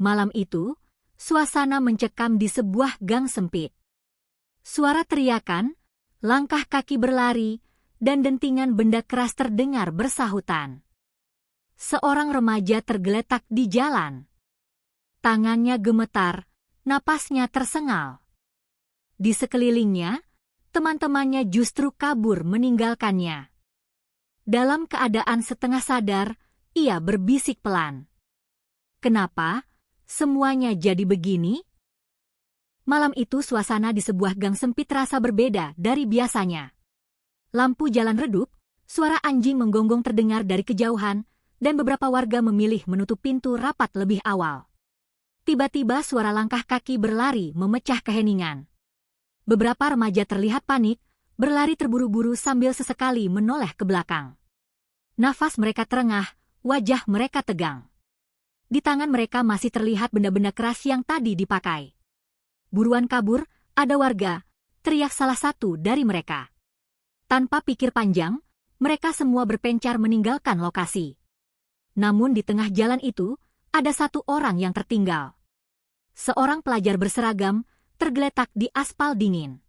Malam itu, suasana mencekam di sebuah gang sempit. Suara teriakan, langkah kaki berlari, dan dentingan benda keras terdengar bersahutan. Seorang remaja tergeletak di jalan. Tangannya gemetar, napasnya tersengal. Di sekelilingnya, teman-temannya justru kabur meninggalkannya. Dalam keadaan setengah sadar, ia berbisik pelan. Kenapa semuanya jadi begini? Malam itu suasana di sebuah gang sempit terasa berbeda dari biasanya. Lampu jalan redup, suara anjing menggonggong terdengar dari kejauhan, dan beberapa warga memilih menutup pintu rapat lebih awal. Tiba-tiba suara langkah kaki berlari memecah keheningan. Beberapa remaja terlihat panik, berlari terburu-buru sambil sesekali menoleh ke belakang. Nafas mereka terengah, wajah mereka tegang. Di tangan mereka masih terlihat benda-benda keras yang tadi dipakai. Buruan kabur, ada warga, teriak salah satu dari mereka. Tanpa pikir panjang, mereka semua berpencar meninggalkan lokasi. Namun di tengah jalan itu, ada satu orang yang tertinggal. Seorang pelajar berseragam, tergeletak di aspal dingin.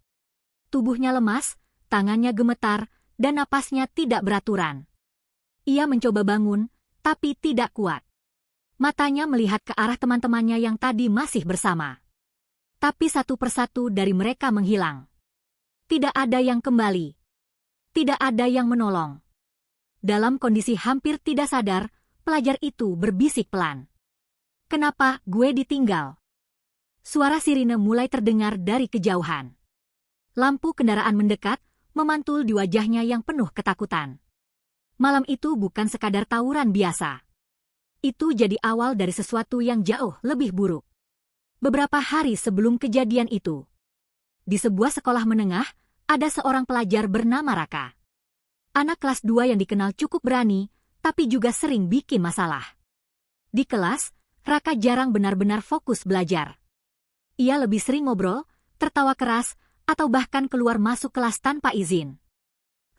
Tubuhnya lemas, tangannya gemetar, dan napasnya tidak beraturan. Ia mencoba bangun, tapi tidak kuat. Matanya melihat ke arah teman-temannya yang tadi masih bersama. Tapi satu persatu dari mereka menghilang. Tidak ada yang kembali. Tidak ada yang menolong. Dalam kondisi hampir tidak sadar, pelajar itu berbisik pelan. "Kenapa gue ditinggal?" Suara sirine mulai terdengar dari kejauhan. Lampu kendaraan mendekat, memantul di wajahnya yang penuh ketakutan. Malam itu bukan sekadar tawuran biasa. Itu jadi awal dari sesuatu yang jauh lebih buruk. Beberapa hari sebelum kejadian itu, di sebuah sekolah menengah, ada seorang pelajar bernama Raka. Anak kelas 2 yang dikenal cukup berani, tapi juga sering bikin masalah. Di kelas, Raka jarang benar-benar fokus belajar. Ia lebih sering ngobrol, tertawa keras, atau bahkan keluar masuk kelas tanpa izin.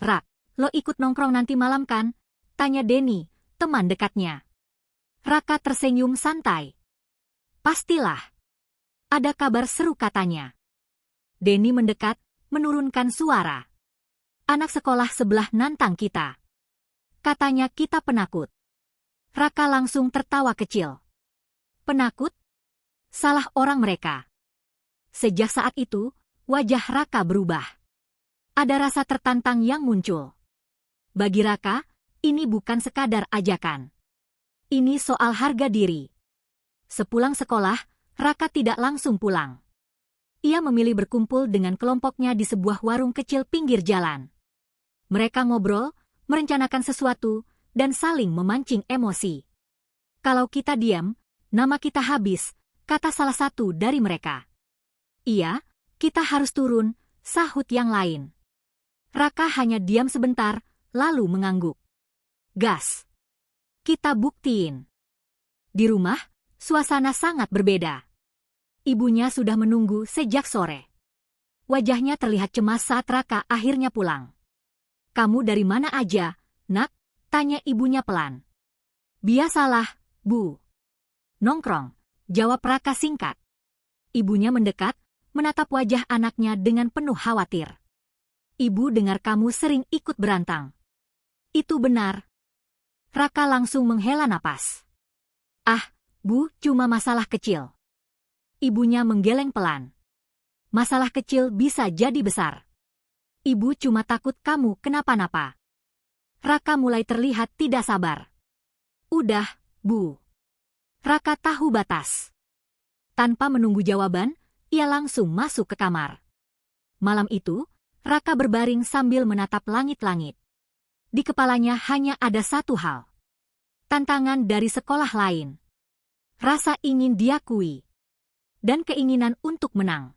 "Rak, lo ikut nongkrong nanti malam kan?" tanya Denny, teman dekatnya. Raka tersenyum santai. "Pastilah. Ada kabar seru," katanya. Denny mendekat, menurunkan suara. "Anak sekolah sebelah nantang kita. Katanya kita penakut." Raka langsung tertawa kecil. "Penakut? Salah orang mereka." Sejak saat itu, wajah Raka berubah. Ada rasa tertantang yang muncul. Bagi Raka, ini bukan sekadar ajakan. Ini soal harga diri. Sepulang sekolah, Raka tidak langsung pulang. Ia memilih berkumpul dengan kelompoknya di sebuah warung kecil pinggir jalan. Mereka ngobrol, merencanakan sesuatu, dan saling memancing emosi. "Kalau kita diam, nama kita habis," kata salah satu dari mereka. "Iya, kita harus turun," sahut yang lain. Raka hanya diam sebentar, lalu mengangguk. "Gas. Kita buktiin." Di rumah, suasana sangat berbeda. Ibunya sudah menunggu sejak sore. Wajahnya terlihat cemas saat Raka akhirnya pulang. "Kamu dari mana aja, Nak?" tanya ibunya pelan. "Biasalah, Bu." "Nongkrong," jawab Raka singkat. Ibunya mendekat, menatap wajah anaknya dengan penuh khawatir. "Ibu dengar kamu sering ikut berantang." "Itu benar." Raka langsung menghela napas. "Ah, Bu, cuma masalah kecil." Ibunya menggeleng pelan. "Masalah kecil bisa jadi besar. Ibu cuma takut kamu kenapa-napa." Raka mulai terlihat tidak sabar. "Udah, Bu." Raka tahu batas. Tanpa menunggu jawaban, ia langsung masuk ke kamar. Malam itu, Raka berbaring sambil menatap langit-langit. Di kepalanya hanya ada satu hal. Tantangan dari sekolah lain. Rasa ingin diakui. Dan keinginan untuk menang.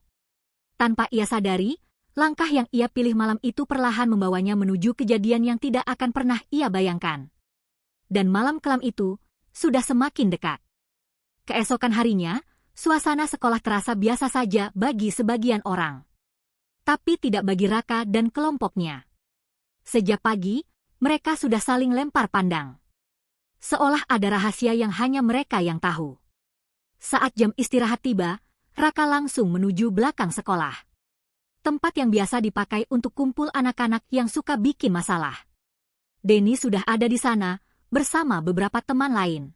Tanpa ia sadari, langkah yang ia pilih malam itu perlahan membawanya menuju kejadian yang tidak akan pernah ia bayangkan. Dan malam kelam itu sudah semakin dekat. Keesokan harinya, suasana sekolah terasa biasa saja bagi sebagian orang. Tapi tidak bagi Raka dan kelompoknya. Sejak pagi, mereka sudah saling lempar pandang. Seolah ada rahasia yang hanya mereka yang tahu. Saat jam istirahat tiba, Raka langsung menuju belakang sekolah. Tempat yang biasa dipakai untuk kumpul anak-anak yang suka bikin masalah. Denny sudah ada di sana, bersama beberapa teman lain.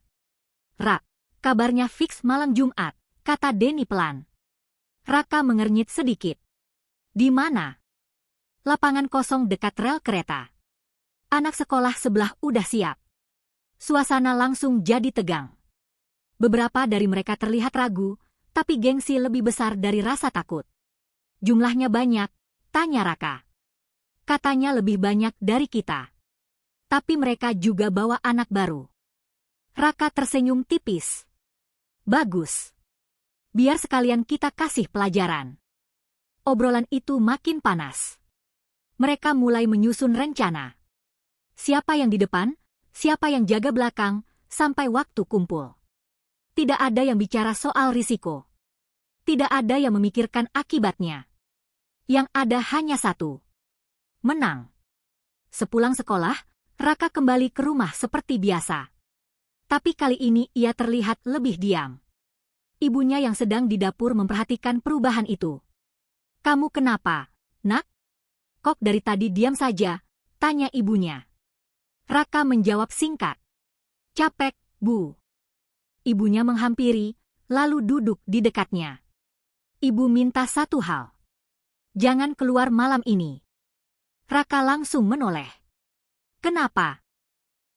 "Rak, kabarnya fix malam Jumat," kata Denny pelan. Raka mengernyit sedikit. "Di mana?" "Lapangan kosong dekat rel kereta. Anak sekolah sebelah udah siap." Suasana langsung jadi tegang. Beberapa dari mereka terlihat ragu, tapi gengsi lebih besar dari rasa takut. "Jumlahnya banyak?" tanya Raka. "Katanya lebih banyak dari kita. Tapi mereka juga bawa anak baru." Raka tersenyum tipis. "Bagus. Biar sekalian kita kasih pelajaran." Obrolan itu makin panas. Mereka mulai menyusun rencana. Siapa yang di depan, siapa yang jaga belakang, sampai waktu kumpul. Tidak ada yang bicara soal risiko. Tidak ada yang memikirkan akibatnya. Yang ada hanya satu: menang. Sepulang sekolah, Raka kembali ke rumah seperti biasa. Tapi kali ini ia terlihat lebih diam. Ibunya yang sedang di dapur memperhatikan perubahan itu. "Kamu kenapa, Nak? Kok dari tadi diam saja?" tanya ibunya. Raka menjawab singkat. "Capek, Bu." Ibunya menghampiri, lalu duduk di dekatnya. "Ibu minta satu hal. Jangan keluar malam ini." Raka langsung menoleh. "Kenapa?"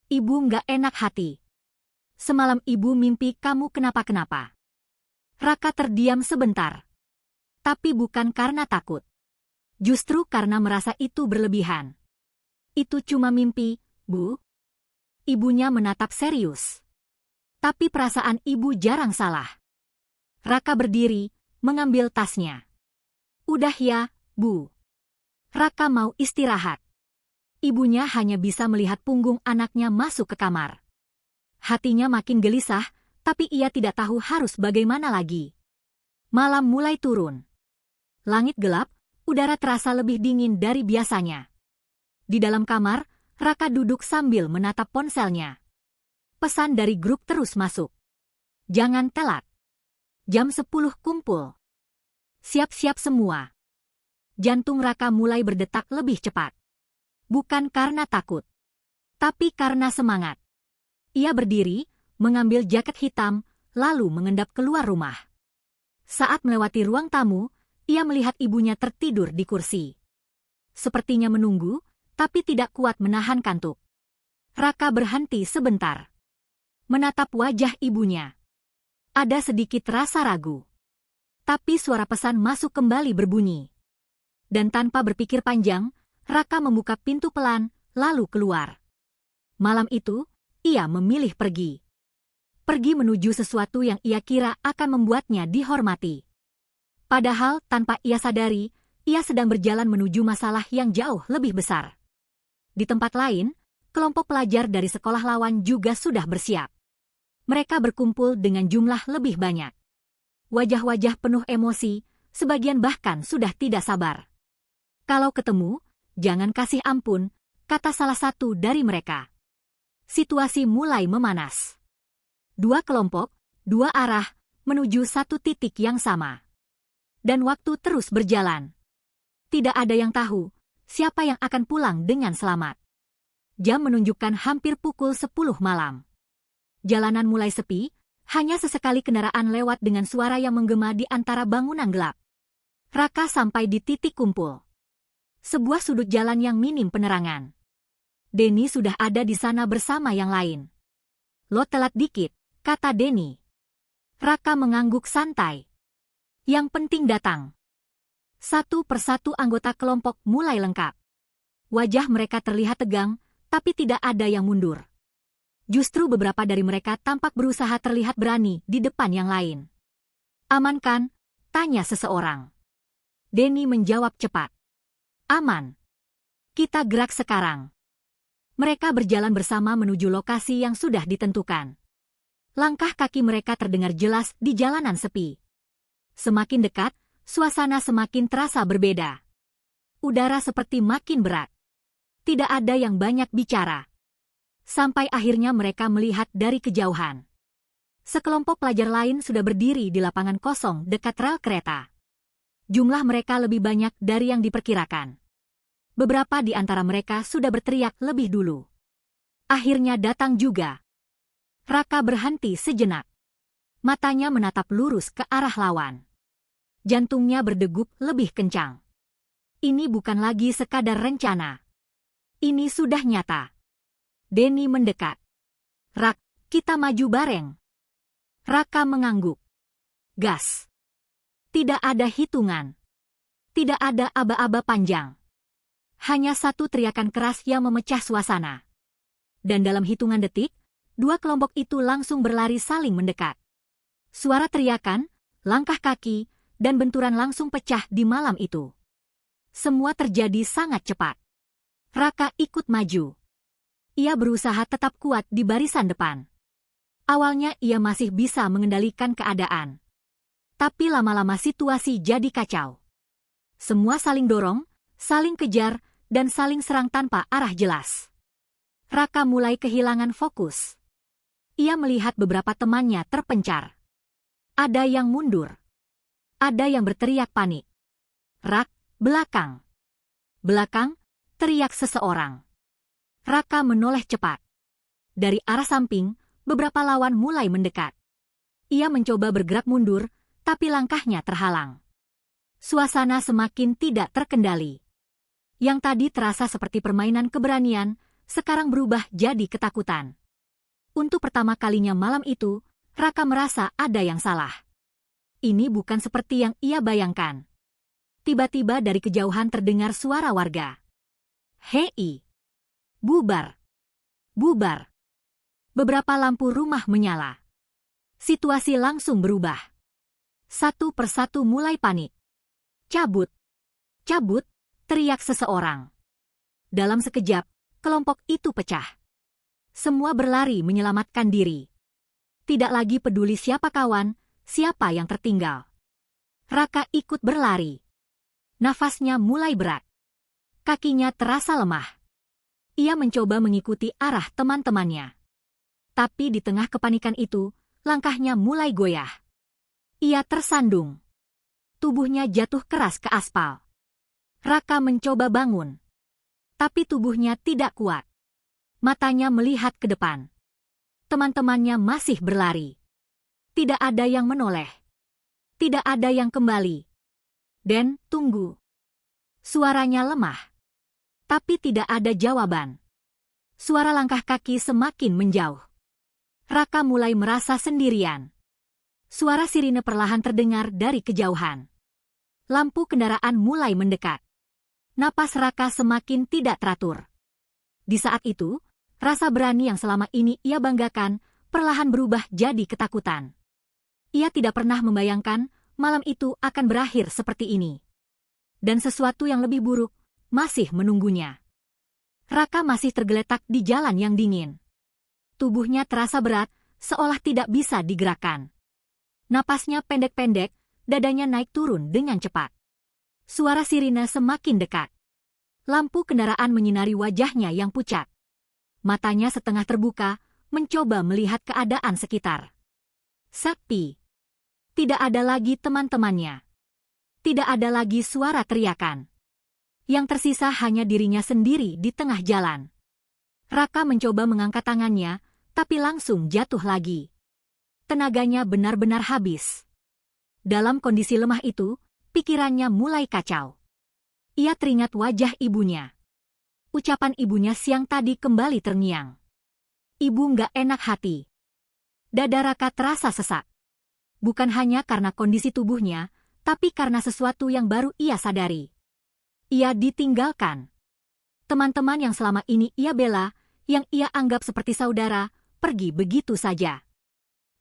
"Ibu nggak enak hati. Semalam ibu mimpi kamu kenapa-kenapa." Raka terdiam sebentar. Tapi bukan karena takut. Justru karena merasa itu berlebihan. "Itu cuma mimpi, Bu." Ibunya menatap serius. Tapi perasaan ibu jarang salah. Raka berdiri, mengambil tasnya. "Udah ya, Bu. Raka mau istirahat." Ibunya hanya bisa melihat punggung anaknya masuk ke kamar. Hatinya makin gelisah, tapi ia tidak tahu harus bagaimana lagi. Malam mulai turun. Langit gelap, udara terasa lebih dingin dari biasanya. Di dalam kamar, Raka duduk sambil menatap ponselnya. Pesan dari grup terus masuk. "Jangan telat. Jam 10 kumpul. Siap-siap semua." Jantung Raka mulai berdetak lebih cepat. Bukan karena takut, tapi karena semangat. Ia berdiri, mengambil jaket hitam, lalu mengendap keluar rumah. Saat melewati ruang tamu, ia melihat ibunya tertidur di kursi. Sepertinya menunggu, tapi tidak kuat menahan kantuk. Raka berhenti sebentar. Menatap wajah ibunya. Ada sedikit rasa ragu. Tapi suara pesan masuk kembali berbunyi. Dan tanpa berpikir panjang, Raka membuka pintu pelan, lalu keluar. Malam itu, ia memilih pergi. Pergi menuju sesuatu yang ia kira akan membuatnya dihormati. Padahal, tanpa ia sadari, ia sedang berjalan menuju masalah yang jauh lebih besar. Di tempat lain, kelompok pelajar dari sekolah lawan juga sudah bersiap. Mereka berkumpul dengan jumlah lebih banyak. Wajah-wajah penuh emosi, sebagian bahkan sudah tidak sabar. "Kalau ketemu, jangan kasih ampun," kata salah satu dari mereka. Situasi mulai memanas. Dua kelompok, dua arah, menuju satu titik yang sama. Dan waktu terus berjalan. Tidak ada yang tahu siapa yang akan pulang dengan selamat. Jam menunjukkan hampir pukul 10 malam. Jalanan mulai sepi, hanya sesekali kendaraan lewat dengan suara yang menggema di antara bangunan gelap. Raka sampai di titik kumpul. Sebuah sudut jalan yang minim penerangan. Denny sudah ada di sana bersama yang lain. "Lo telat dikit," kata Denny. Raka mengangguk santai. "Yang penting datang." Satu persatu anggota kelompok mulai lengkap. Wajah mereka terlihat tegang, tapi tidak ada yang mundur. Justru beberapa dari mereka tampak berusaha terlihat berani di depan yang lain. "Aman kan?" tanya seseorang. Denny menjawab cepat. "Aman. Kita gerak sekarang." Mereka berjalan bersama menuju lokasi yang sudah ditentukan. Langkah kaki mereka terdengar jelas di jalanan sepi. Semakin dekat, suasana semakin terasa berbeda. Udara seperti makin berat. Tidak ada yang banyak bicara. Sampai akhirnya mereka melihat dari kejauhan. Sekelompok pelajar lain sudah berdiri di lapangan kosong dekat rel kereta. Jumlah mereka lebih banyak dari yang diperkirakan. Beberapa di antara mereka sudah berteriak lebih dulu. Akhirnya datang juga. Raka berhenti sejenak. Matanya menatap lurus ke arah lawan. Jantungnya berdegup lebih kencang. Ini bukan lagi sekadar rencana. Ini sudah nyata. Denny mendekat. Rak, kita maju bareng. Raka mengangguk. Gas. Tidak ada hitungan. Tidak ada aba-aba panjang. Hanya satu teriakan keras yang memecah suasana. Dan dalam hitungan detik, dua kelompok itu langsung berlari saling mendekat. Suara teriakan, langkah kaki, dan benturan langsung pecah di malam itu. Semua terjadi sangat cepat. Raka ikut maju. Ia berusaha tetap kuat di barisan depan. Awalnya ia masih bisa mengendalikan keadaan. Tapi lama-lama situasi jadi kacau. Semua saling dorong, saling kejar, dan saling serang tanpa arah jelas. Raka mulai kehilangan fokus. Ia melihat beberapa temannya terpencar. Ada yang mundur. Ada yang berteriak panik. Rak, belakang. Belakang, teriak seseorang. Raka menoleh cepat. Dari arah samping, beberapa lawan mulai mendekat. Ia mencoba bergerak mundur, tapi langkahnya terhalang. Suasana semakin tidak terkendali. Yang tadi terasa seperti permainan keberanian, sekarang berubah jadi ketakutan. Untuk pertama kalinya malam itu, Raka merasa ada yang salah. Ini bukan seperti yang ia bayangkan. Tiba-tiba dari kejauhan terdengar suara warga. Hei! Bubar! Bubar! Beberapa lampu rumah menyala. Situasi langsung berubah. Satu persatu mulai panik. Cabut! Cabut! Teriak seseorang. Dalam sekejap, kelompok itu pecah. Semua berlari menyelamatkan diri. Tidak lagi peduli siapa kawan, siapa yang tertinggal. Raka ikut berlari. Nafasnya mulai berat. Kakinya terasa lemah. Ia mencoba mengikuti arah teman-temannya. Tapi di tengah kepanikan itu, langkahnya mulai goyah. Ia tersandung. Tubuhnya jatuh keras ke aspal. Raka mencoba bangun. Tapi tubuhnya tidak kuat. Matanya melihat ke depan. Teman-temannya masih berlari. Tidak ada yang menoleh. Tidak ada yang kembali. Dan tunggu. Suaranya lemah. Tapi tidak ada jawaban. Suara langkah kaki semakin menjauh. Raka mulai merasa sendirian. Suara sirine perlahan terdengar dari kejauhan. Lampu kendaraan mulai mendekat. Napas Raka semakin tidak teratur. Di saat itu, rasa berani yang selama ini ia banggakan perlahan berubah jadi ketakutan. Ia tidak pernah membayangkan malam itu akan berakhir seperti ini. Dan sesuatu yang lebih buruk masih menunggunya. Raka masih tergeletak di jalan yang dingin. Tubuhnya terasa berat, seolah tidak bisa digerakkan. Napasnya pendek-pendek, dadanya naik turun dengan cepat. Suara sirine semakin dekat. Lampu kendaraan menyinari wajahnya yang pucat. Matanya setengah terbuka, mencoba melihat keadaan sekitar. Sepi. Tidak ada lagi teman-temannya. Tidak ada lagi suara teriakan. Yang tersisa hanya dirinya sendiri di tengah jalan. Raka mencoba mengangkat tangannya, tapi langsung jatuh lagi. Tenaganya benar-benar habis. Dalam kondisi lemah itu, pikirannya mulai kacau. Ia teringat wajah ibunya. Ucapan ibunya siang tadi kembali terngiang. Ibu nggak enak hati. Dada Raka terasa sesak. Bukan hanya karena kondisi tubuhnya, tapi karena sesuatu yang baru ia sadari. Ia ditinggalkan. Teman-teman yang selama ini ia bela, yang ia anggap seperti saudara, pergi begitu saja.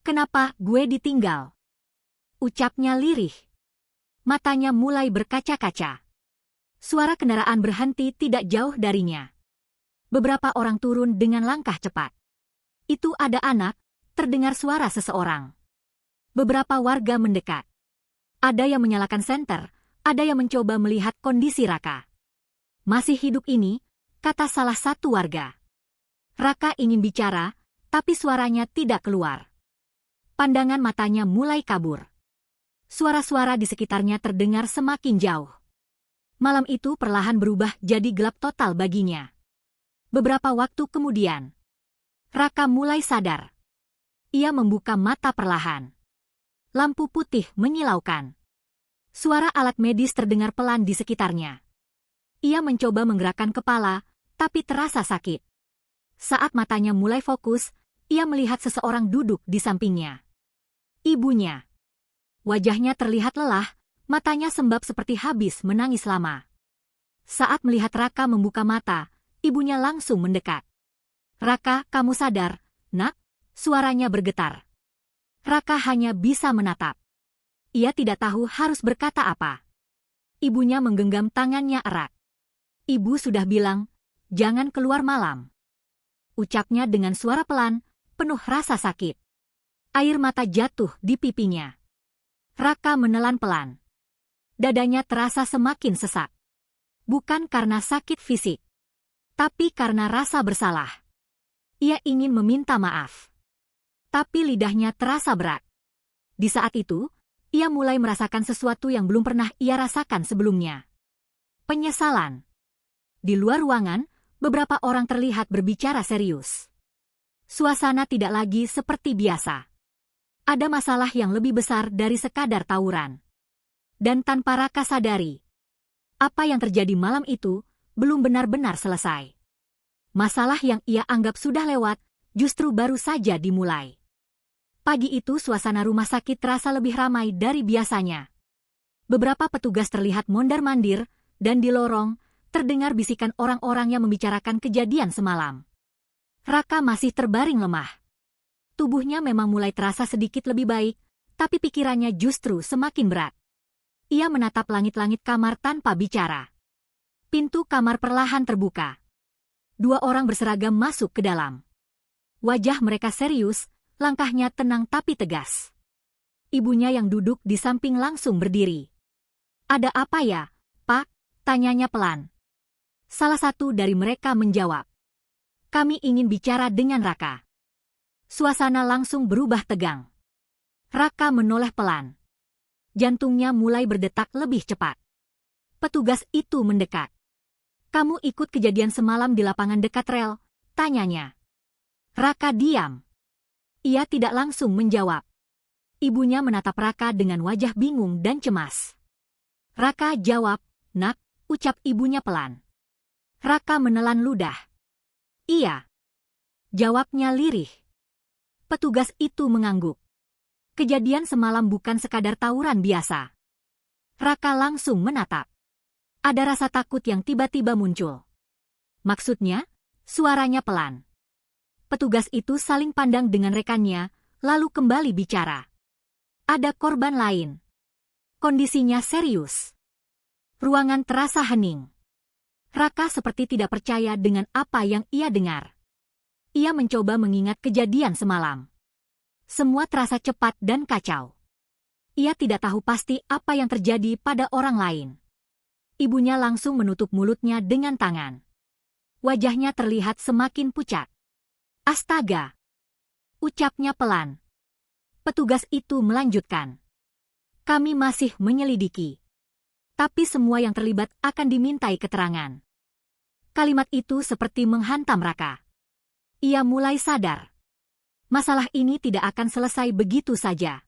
Kenapa gue ditinggal? Ucapnya lirih. Matanya mulai berkaca-kaca. Suara kendaraan berhenti tidak jauh darinya. Beberapa orang turun dengan langkah cepat. Itu ada anak, terdengar suara seseorang. Beberapa warga mendekat. Ada yang menyalakan senter, ada yang mencoba melihat kondisi Raka. Masih hidup ini, kata salah satu warga. Raka ingin bicara, tapi suaranya tidak keluar. Pandangan matanya mulai kabur. Suara-suara di sekitarnya terdengar semakin jauh. Malam itu perlahan berubah jadi gelap total baginya. Beberapa waktu kemudian, Raka mulai sadar. Ia membuka mata perlahan. Lampu putih menyilaukan. Suara alat medis terdengar pelan di sekitarnya. Ia mencoba menggerakkan kepala, tapi terasa sakit. Saat matanya mulai fokus, ia melihat seseorang duduk di sampingnya. Ibunya. Wajahnya terlihat lelah, matanya sembab seperti habis menangis lama. Saat melihat Raka membuka mata, ibunya langsung mendekat. "Raka, kamu sadar, nak?" Suaranya bergetar. Raka hanya bisa menatap. Ia tidak tahu harus berkata apa. Ibunya menggenggam tangannya erat. "Ibu sudah bilang, jangan keluar malam," ucapnya dengan suara pelan, penuh rasa sakit. Air mata jatuh di pipinya. Raka menelan pelan. Dadanya terasa semakin sesak. Bukan karena sakit fisik, tapi karena rasa bersalah. Ia ingin meminta maaf. Tapi lidahnya terasa berat. Di saat itu, ia mulai merasakan sesuatu yang belum pernah ia rasakan sebelumnya. Penyesalan. Di luar ruangan, beberapa orang terlihat berbicara serius. Suasana tidak lagi seperti biasa. Ada masalah yang lebih besar dari sekadar tawuran. Dan tanpa Raka sadari, apa yang terjadi malam itu belum benar-benar selesai. Masalah yang ia anggap sudah lewat, justru baru saja dimulai. Pagi itu suasana rumah sakit terasa lebih ramai dari biasanya. Beberapa petugas terlihat mondar-mandir, dan di lorong, terdengar bisikan orang-orang yang membicarakan kejadian semalam. Raka masih terbaring lemah. Tubuhnya memang mulai terasa sedikit lebih baik, tapi pikirannya justru semakin berat. Ia menatap langit-langit kamar tanpa bicara. Pintu kamar perlahan terbuka. 2 orang berseragam masuk ke dalam. Wajah mereka serius, langkahnya tenang tapi tegas. Ibunya yang duduk di samping langsung berdiri. "Ada apa ya, Pak?" tanyanya pelan. Salah satu dari mereka menjawab, "Kami ingin bicara dengan Raka." Suasana langsung berubah tegang. Raka menoleh pelan. Jantungnya mulai berdetak lebih cepat. Petugas itu mendekat. "Kamu ikut kejadian semalam di lapangan dekat rel?" tanyanya. Raka diam. Ia tidak langsung menjawab. Ibunya menatap Raka dengan wajah bingung dan cemas. "Raka jawab, nak," ucap ibunya pelan. Raka menelan ludah. "Iya," jawabnya lirih. Petugas itu mengangguk. Kejadian semalam bukan sekadar tawuran biasa. Raka langsung menatap. Ada rasa takut yang tiba-tiba muncul. Maksudnya, suaranya pelan. Petugas itu saling pandang dengan rekannya, lalu kembali bicara. Ada korban lain. Kondisinya serius. Ruangan terasa hening. Raka seperti tidak percaya dengan apa yang ia dengar. Ia mencoba mengingat kejadian semalam. Semua terasa cepat dan kacau. Ia tidak tahu pasti apa yang terjadi pada orang lain. Ibunya langsung menutup mulutnya dengan tangan. Wajahnya terlihat semakin pucat. "Astaga!" ucapnya pelan. Petugas itu melanjutkan. "Kami masih menyelidiki. Tapi semua yang terlibat akan dimintai keterangan." Kalimat itu seperti menghantam Raka. Ia mulai sadar. Masalah ini tidak akan selesai begitu saja.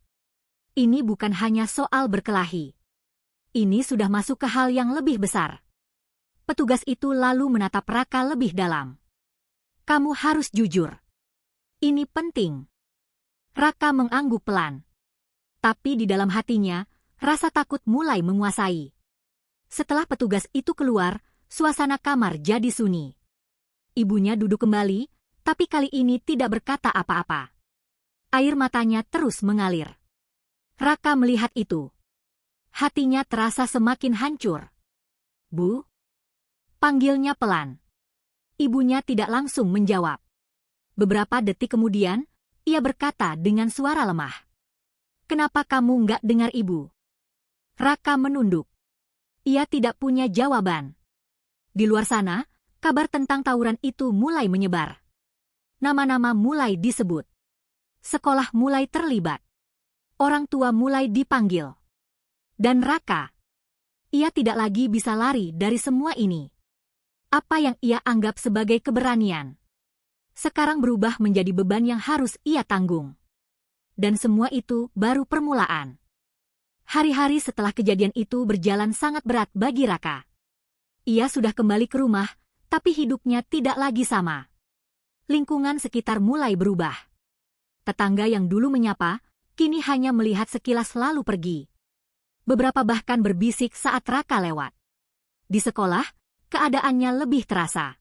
Ini bukan hanya soal berkelahi. Ini sudah masuk ke hal yang lebih besar. Petugas itu lalu menatap Raka lebih dalam. "Kamu harus jujur. Ini penting." Raka mengangguk pelan. Tapi di dalam hatinya, rasa takut mulai menguasai. Setelah petugas itu keluar, suasana kamar jadi sunyi. Ibunya duduk kembali, tapi kali ini tidak berkata apa-apa. Air matanya terus mengalir. Raka melihat itu. Hatinya terasa semakin hancur. "Bu?" panggilnya pelan. Ibunya tidak langsung menjawab. Beberapa detik kemudian, ia berkata dengan suara lemah. "Kenapa kamu nggak dengar ibu?" Raka menunduk. Ia tidak punya jawaban. Di luar sana, kabar tentang tawuran itu mulai menyebar. Nama-nama mulai disebut. Sekolah mulai terlibat. Orang tua mulai dipanggil. Dan Raka, ia tidak lagi bisa lari dari semua ini. Apa yang ia anggap sebagai keberanian, sekarang berubah menjadi beban yang harus ia tanggung. Dan semua itu baru permulaan. Hari-hari setelah kejadian itu berjalan sangat berat bagi Raka. Ia sudah kembali ke rumah, tapi hidupnya tidak lagi sama. Lingkungan sekitar mulai berubah. Tetangga yang dulu menyapa, kini hanya melihat sekilas lalu pergi. Beberapa bahkan berbisik saat Raka lewat. Di sekolah, keadaannya lebih terasa.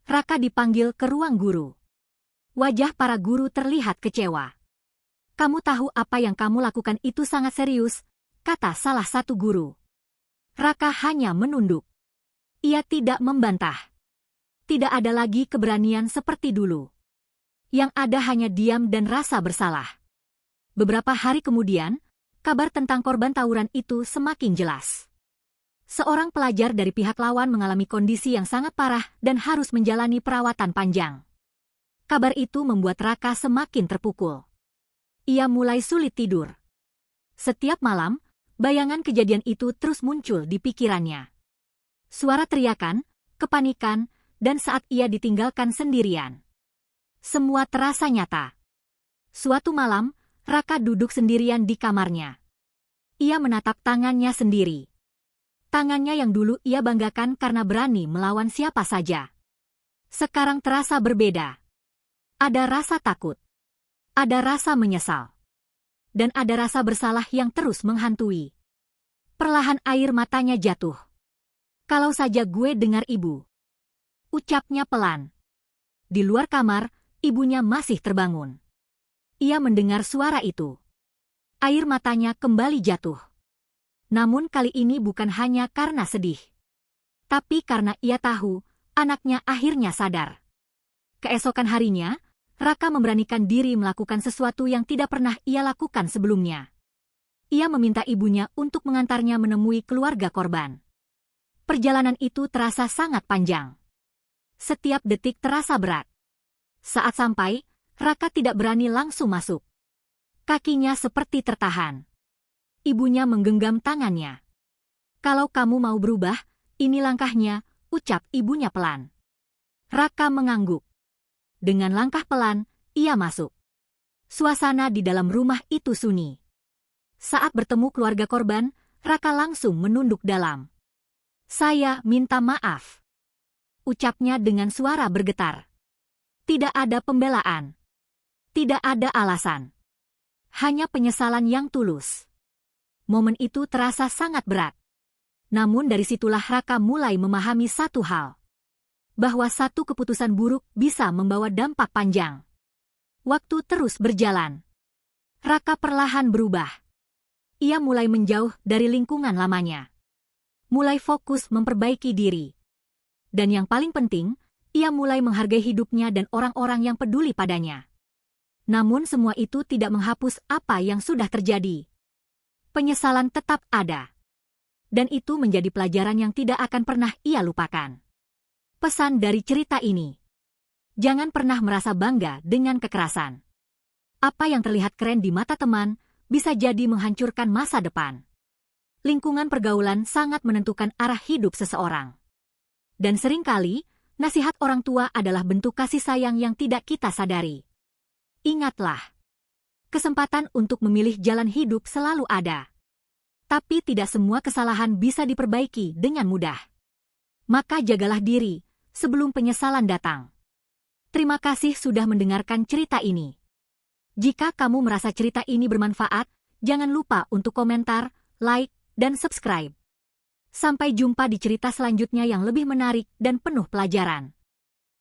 Raka dipanggil ke ruang guru. Wajah para guru terlihat kecewa. "Kamu tahu apa yang kamu lakukan itu sangat serius," kata salah satu guru. Raka hanya menunduk. Ia tidak membantah. Tidak ada lagi keberanian seperti dulu. Yang ada hanya diam dan rasa bersalah. Beberapa hari kemudian, kabar tentang korban tawuran itu semakin jelas. Seorang pelajar dari pihak lawan mengalami kondisi yang sangat parah dan harus menjalani perawatan panjang. Kabar itu membuat Raka semakin terpukul. Ia mulai sulit tidur. Setiap malam, bayangan kejadian itu terus muncul di pikirannya. Suara teriakan, kepanikan, dan saat ia ditinggalkan sendirian. Semua terasa nyata. Suatu malam, Raka duduk sendirian di kamarnya. Ia menatap tangannya sendiri. Tangannya yang dulu ia banggakan karena berani melawan siapa saja. Sekarang terasa berbeda. Ada rasa takut. Ada rasa menyesal. Dan ada rasa bersalah yang terus menghantui. Perlahan air matanya jatuh. "Kalau saja gue dengar ibu," ucapnya pelan. Di luar kamar, ibunya masih terbangun. Ia mendengar suara itu. Air matanya kembali jatuh. Namun kali ini bukan hanya karena sedih. Tapi karena ia tahu, anaknya akhirnya sadar. Keesokan harinya, Raka memberanikan diri melakukan sesuatu yang tidak pernah ia lakukan sebelumnya. Ia meminta ibunya untuk mengantarnya menemui keluarga korban. Perjalanan itu terasa sangat panjang. Setiap detik terasa berat. Saat sampai, Raka tidak berani langsung masuk. Kakinya seperti tertahan. Ibunya menggenggam tangannya. "Kalau kamu mau berubah, ini langkahnya," ucap ibunya pelan. Raka mengangguk. Dengan langkah pelan, ia masuk. Suasana di dalam rumah itu sunyi. Saat bertemu keluarga korban, Raka langsung menunduk dalam. "Saya minta maaf," ucapnya dengan suara bergetar. Tidak ada pembelaan. Tidak ada alasan. Hanya penyesalan yang tulus. Momen itu terasa sangat berat. Namun dari situlah Raka mulai memahami satu hal. Bahwa satu keputusan buruk bisa membawa dampak panjang. Waktu terus berjalan. Raka perlahan berubah. Ia mulai menjauh dari lingkungan lamanya. Mulai fokus memperbaiki diri. Dan yang paling penting, ia mulai menghargai hidupnya dan orang-orang yang peduli padanya. Namun semua itu tidak menghapus apa yang sudah terjadi. Penyesalan tetap ada. Dan itu menjadi pelajaran yang tidak akan pernah ia lupakan. Pesan dari cerita ini. Jangan pernah merasa bangga dengan kekerasan. Apa yang terlihat keren di mata teman, bisa jadi menghancurkan masa depan. Lingkungan pergaulan sangat menentukan arah hidup seseorang. Dan seringkali, nasihat orang tua adalah bentuk kasih sayang yang tidak kita sadari. Ingatlah, kesempatan untuk memilih jalan hidup selalu ada. Tapi tidak semua kesalahan bisa diperbaiki dengan mudah. Maka jagalah diri sebelum penyesalan datang. Terima kasih sudah mendengarkan cerita ini. Jika kamu merasa cerita ini bermanfaat, jangan lupa untuk komentar, like, dan subscribe. Sampai jumpa di cerita selanjutnya yang lebih menarik dan penuh pelajaran.